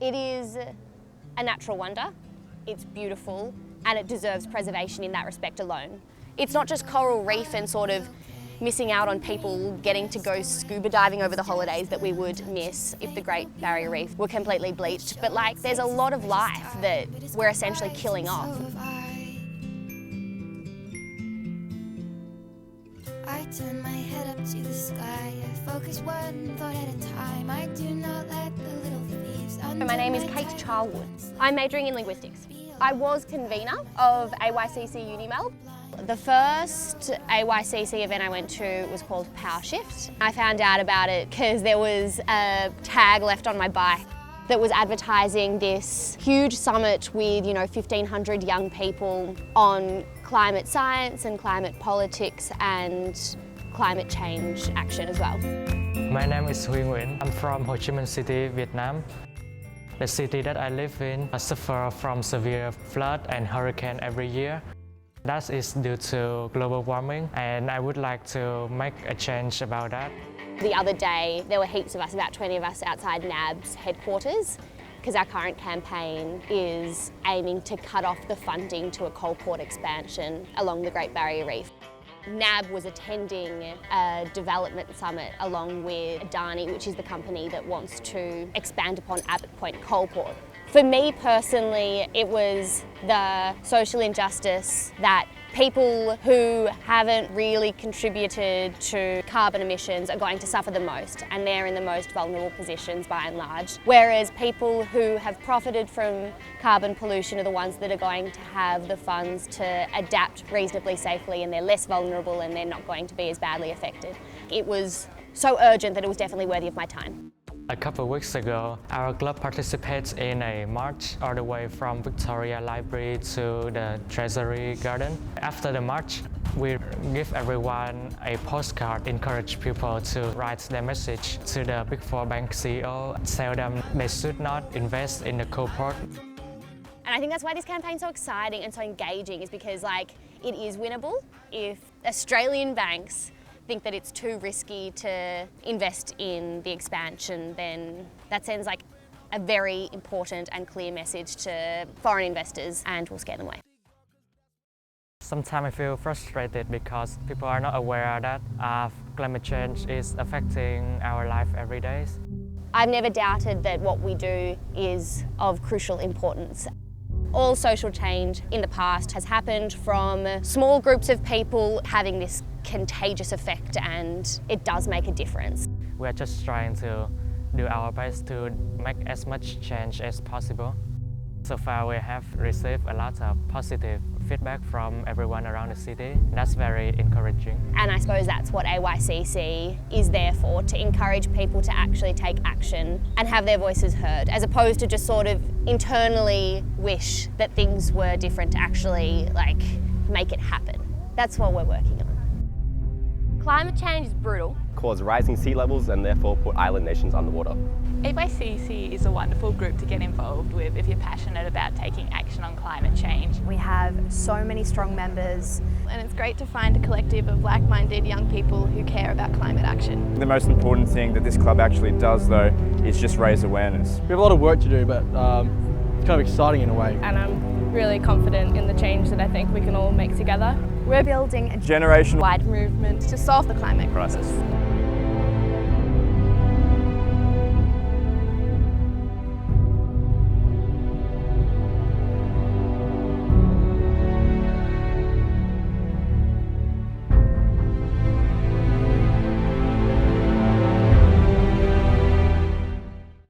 It is a natural wonder, it's beautiful, and it deserves preservation in that respect alone. It's not just coral reef and sort of missing out on people getting to go scuba diving over the holidays that we would miss if the Great Barrier Reef were completely bleached, but like there's a lot of life that we're essentially killing off. I turn my head up to the sky, I focus one thought at a time. I do not let the little thieves under. My name is Kate Charlwood. I'm majoring in linguistics. I was convener of AYCC UNIMELB. The first AYCC event I went to was called Power Shift. I found out about it because there was a tag left on my bike that was advertising this huge summit with, 1,500 young people on climate science and climate politics and climate change action as well. My name is Huy Nguyen. I'm from Ho Chi Minh City, Vietnam. The city that I live in suffers from severe flood and hurricane every year. That is due to global warming, and I would like to make a change about that. The other day, there were heaps of us, about 20 of us outside NAB's headquarters, because our current campaign is aiming to cut off the funding to a coal port expansion along the Great Barrier Reef. NAB was attending a development summit along with Adani, which is the company that wants to expand upon Abbott Point Coal Port. For me personally, it was the social injustice that people who haven't really contributed to carbon emissions are going to suffer the most, and they're in the most vulnerable positions by and large. Whereas people who have profited from carbon pollution are the ones that are going to have the funds to adapt reasonably safely, and they're less vulnerable and they're not going to be as badly affected. It was so urgent that it was definitely worthy of my time. A couple of weeks ago, our club participates in a march all the way from Victoria Library to the Treasury Garden. After the march, we give everyone a postcard, encourage people to write their message to the Big Four bank CEO, tell them they should not invest in the coal port. And I think that's why this campaign's so exciting and so engaging, is because it is winnable. If Australian banks think that it's too risky to invest in the expansion, then that sends a very important and clear message to foreign investors and will scare them away. Sometimes I feel frustrated because people are not aware that climate change is affecting our life every day. I've never doubted that what we do is of crucial importance. All social change in the past has happened from small groups of people having this contagious effect, and it does make a difference. We're just trying to do our best to make as much change as possible. So far we have received a lot of positive feedback from everyone around the city. That's very encouraging. And I suppose that's what AYCC is there for, to encourage people to actually take action and have their voices heard, as opposed to just sort of internally wish that things were different, to actually make it happen. That's what we're working on. Climate change is brutal. Cause rising sea levels and therefore put island nations underwater. AYCC is a wonderful group to get involved with if you're passionate about taking action on climate change. We have so many strong members. And it's great to find a collective of like-minded young people who care about climate action. The most important thing that this club actually does, though, is just raise awareness. We have a lot of work to do, but it's kind of exciting in a way. And I'm really confident in the change that I think we can all make together. We're building a generational-wide movement to solve the climate crisis.